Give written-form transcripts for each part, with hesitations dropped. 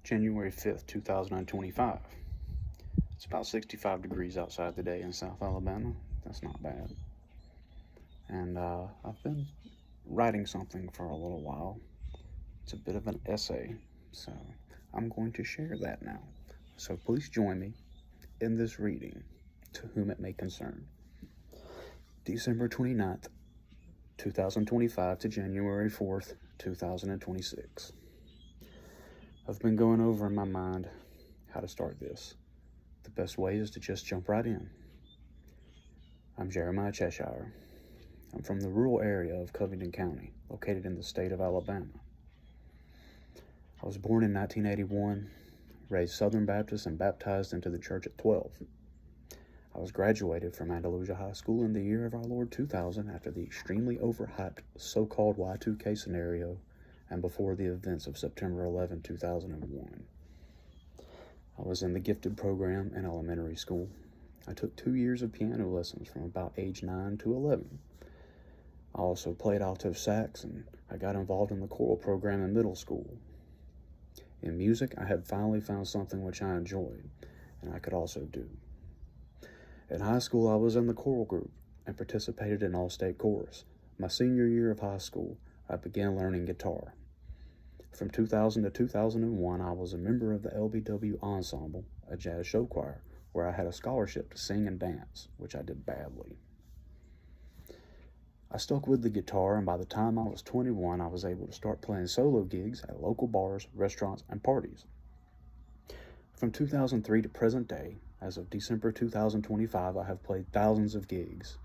January 5th, 2025. It's about 65 degrees outside today in South Alabama. That's not bad. And I've been writing something for a little while. It's a bit of an essay, so I'm going to share that now. So please join me in this reading, to whom it may concern. December 29th, 2025 to January 4th, 2026. I've been going over in my mind how to start this. The best way is to just jump right in. I'm Jeremiah Cheshire. I'm from the rural area of Covington County, located in the state of Alabama. I was born in 1981, raised Southern Baptist and baptized into the church at 12. I was graduated from Andalusia High School in the year of our Lord 2000 after the extremely overhyped so-called Y2K scenario and before the events of September 11, 2001. I was in the gifted program in elementary school. I took 2 years of piano lessons from about age 9 to 11. I also played alto sax, and I got involved in the choral program in middle school. In music, I had finally found something which I enjoyed, and I could also do. In high school, I was in the choral group and participated in all-state chorus. My senior year of high school, I began learning guitar. From 2000 to 2001, I was a member of the LBW Ensemble, a jazz show choir, where I had a scholarship to sing and dance, which I did badly. I stuck with the guitar, and by the time I was 21, I was able to start playing solo gigs at local bars, restaurants, and parties. From 2003 to present day, as of December 2025, I have played thousands of gigs,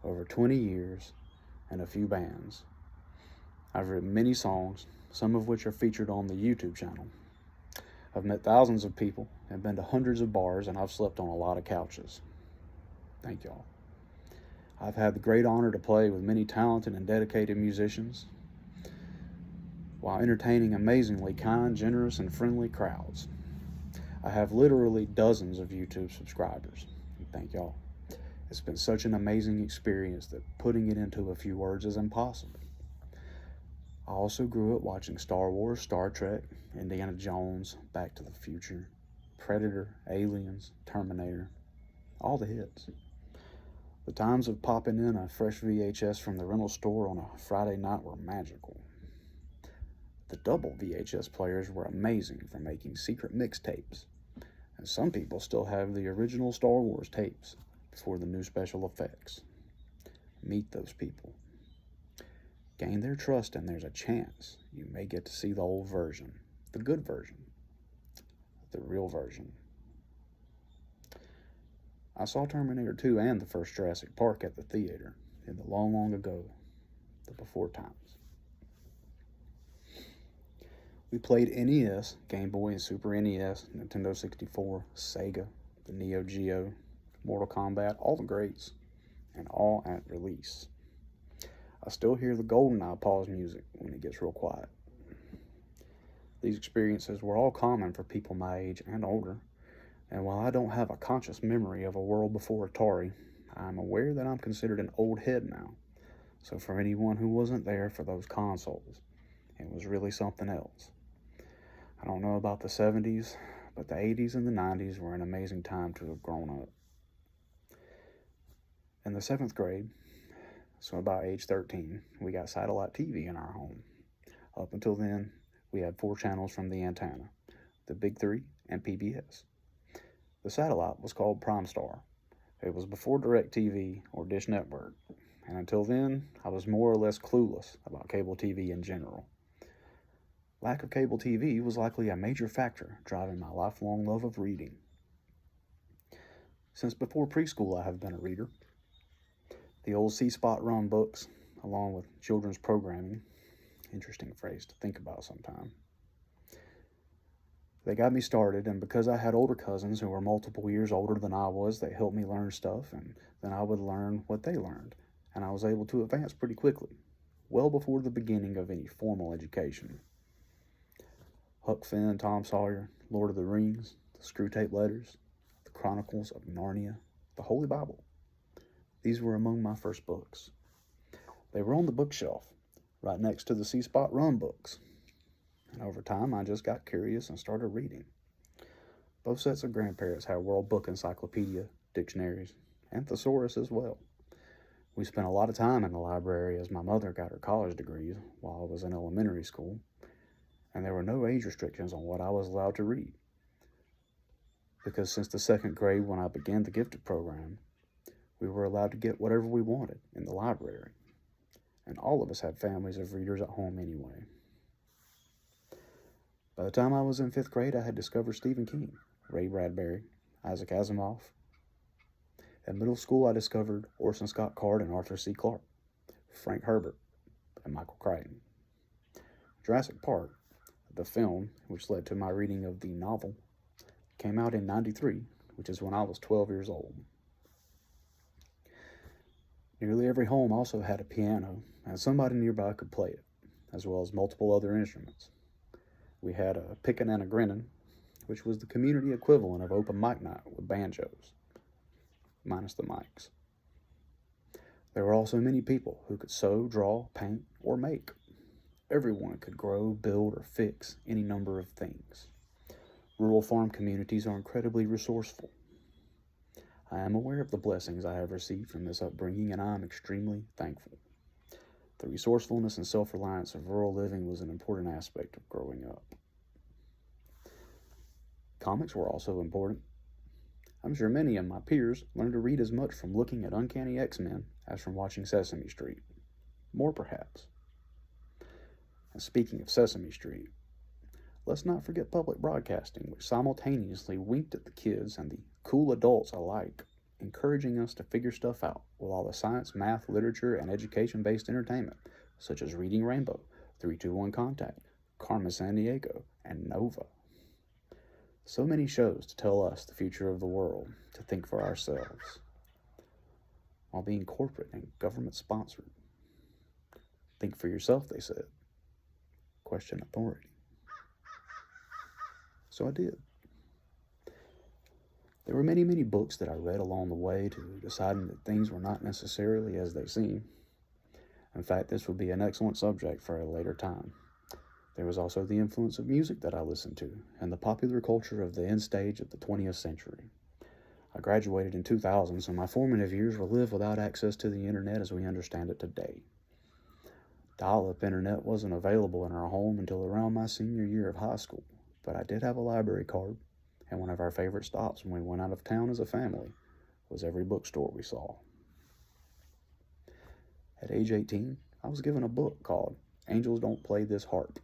over 20 years, and a few bands. I've written many songs, some of which are featured on the YouTube channel. I've met thousands of people and been to hundreds of bars, and I've slept on a lot of couches. Thank y'all. I've had the great honor to play with many talented and dedicated musicians while entertaining amazingly kind, generous, and friendly crowds. I have literally dozens of YouTube subscribers. Thank y'all. It's been such an amazing experience that putting it into a few words is impossible. I also grew up watching Star Wars, Star Trek, Indiana Jones, Back to the Future, Predator, Aliens, Terminator, all the hits. The times of popping in a fresh VHS from the rental store on a Friday night were magical. The double VHS players were amazing for making secret mixtapes, and some people still have the original Star Wars tapes before the new special effects. Meet those people. Gain their trust, and there's a chance you may get to see the old version, the good version, the real version. I saw Terminator 2 and the first Jurassic Park at the theater in the long, long ago, the before times. We played NES, Game Boy and Super NES, Nintendo 64, Sega, the Neo Geo, Mortal Kombat, all the greats, and all at release. I still hear the GoldenEye pause music when it gets real quiet. These experiences were all common for people my age and older, and while I don't have a conscious memory of a world before Atari, I'm aware that I'm considered an old head now. So for anyone who wasn't there for those consoles, it was really something else. I don't know about the 70s, but the 80s and the 90s were an amazing time to have grown up. In the 7th grade, so about age 13, we got satellite TV in our home. Up until then, we had 4 channels from the antenna, the Big 3 and PBS. The satellite was called Primestar. It was before DirecTV or Dish Network, and until then, I was more or less clueless about cable TV in general. Lack of cable TV was likely a major factor driving my lifelong love of reading. Since before preschool, I have been a reader. The old C-Spot run books, along with children's programming, interesting phrase to think about sometime. They got me started, and because I had older cousins who were multiple years older than I was, they helped me learn stuff, and then I would learn what they learned, and I was able to advance pretty quickly, well before the beginning of any formal education. Huck Finn, Tom Sawyer, Lord of the Rings, the Screwtape Letters, the Chronicles of Narnia, the Holy Bible. These were among my first books. They were on the bookshelf, right next to the C-Spot Run books. And over time, I just got curious and started reading. Both sets of grandparents had World Book Encyclopedia, dictionaries, and thesaurus as well. We spent a lot of time in the library as my mother got her college degrees while I was in elementary school, and there were no age restrictions on what I was allowed to read. Because since the second grade when I began the gifted program, we were allowed to get whatever we wanted in the library, and all of us had families of readers at home anyway. By the time I was in 5th grade, I had discovered Stephen King, Ray Bradbury, Isaac Asimov. In middle school, I discovered Orson Scott Card and Arthur C. Clarke, Frank Herbert, and Michael Crichton. Jurassic Park, the film, which led to my reading of the novel, came out in '93, which is when I was 12 years old. Nearly every home also had a piano, and somebody nearby could play it, as well as multiple other instruments. We had a pickin' and a grinnin', which was the community equivalent of open mic night with banjos, minus the mics. There were also many people who could sew, draw, paint, or make. Everyone could grow, build, or fix any number of things. Rural farm communities are incredibly resourceful. I am aware of the blessings I have received from this upbringing, and I am extremely thankful. The resourcefulness and self-reliance of rural living was an important aspect of growing up. Comics were also important. I'm sure many of my peers learned to read as much from looking at Uncanny X-Men as from watching Sesame Street. More perhaps. And speaking of Sesame Street, let's not forget public broadcasting, which simultaneously winked at the kids and the cool adults alike, encouraging us to figure stuff out with all the science, math, literature, and education-based entertainment, such as Reading Rainbow, 321 Contact, Carmen Sandiego, and Nova. So many shows to tell us the future of the world, to think for ourselves, while being corporate and government-sponsored. Think for yourself, they said. Question authority. So I did. There were many, many books that I read along the way to deciding that things were not necessarily as they seem. In fact, this would be an excellent subject for a later time. There was also the influence of music that I listened to, and the popular culture of the end stage of the 20th century. I graduated in 2000, so my formative years were lived without access to the internet as we understand it today. Dial-up internet wasn't available in our home until around my senior year of high school, but I did have a library card, and one of our favorite stops when we went out of town as a family was every bookstore we saw. At age 18, I was given a book called Angels Don't Play This Harp.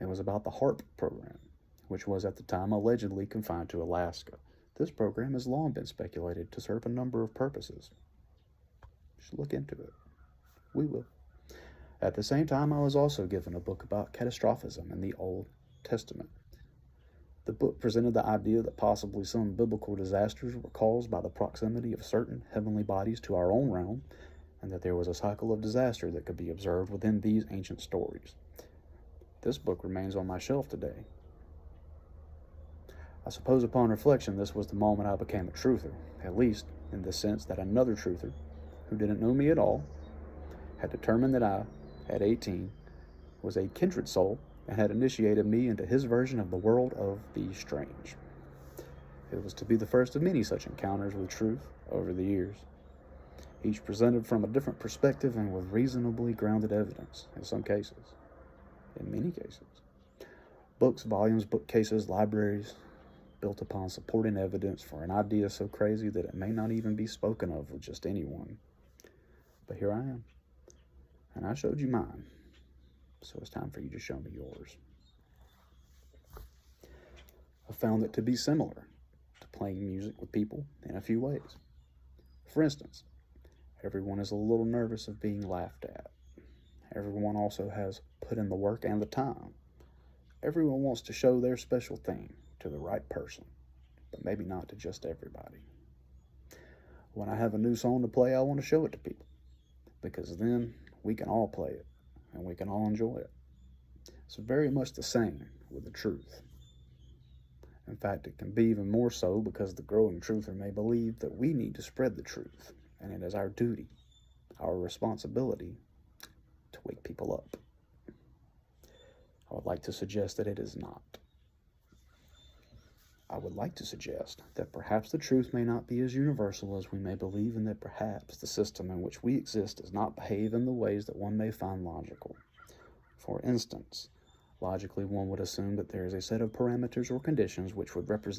It was about the HARP program, which was at the time allegedly confined to Alaska. This program has long been speculated to serve a number of purposes. You should look into it. We will. At the same time, I was also given a book about catastrophism in the Old Testament. The book presented the idea that possibly some biblical disasters were caused by the proximity of certain heavenly bodies to our own realm, and that there was a cycle of disaster that could be observed within these ancient stories. This book remains on my shelf today. I suppose upon reflection, this was the moment I became a truther, at least in the sense that another truther, who didn't know me at all, had determined that I, at 18, was a kindred soul and had initiated me into his version of the world of the strange. It was to be the first of many such encounters with truth over the years, each presented from a different perspective and with reasonably grounded evidence in some cases. In many cases. Books, volumes, bookcases, libraries, built upon supporting evidence for an idea so crazy that it may not even be spoken of with just anyone. But here I am, and I showed you mine, so it's time for you to show me yours. I found it to be similar to playing music with people in a few ways. For instance, everyone is a little nervous of being laughed at. Everyone also has put in the work and the time. Everyone wants to show their special thing to the right person, but maybe not to just everybody. When I have a new song to play, I want to show it to people, because then we can all play it, and we can all enjoy it. It's very much the same with the truth. In fact, it can be even more so because the growing truther may believe that we need to spread the truth, and it is our duty, our responsibility, to wake people up. I would like to suggest that it is not. I would like to suggest that perhaps the truth may not be as universal as we may believe, and that perhaps the system in which we exist does not behave in the ways that one may find logical. For instance, logically, one would assume that there is a set of parameters or conditions which would represent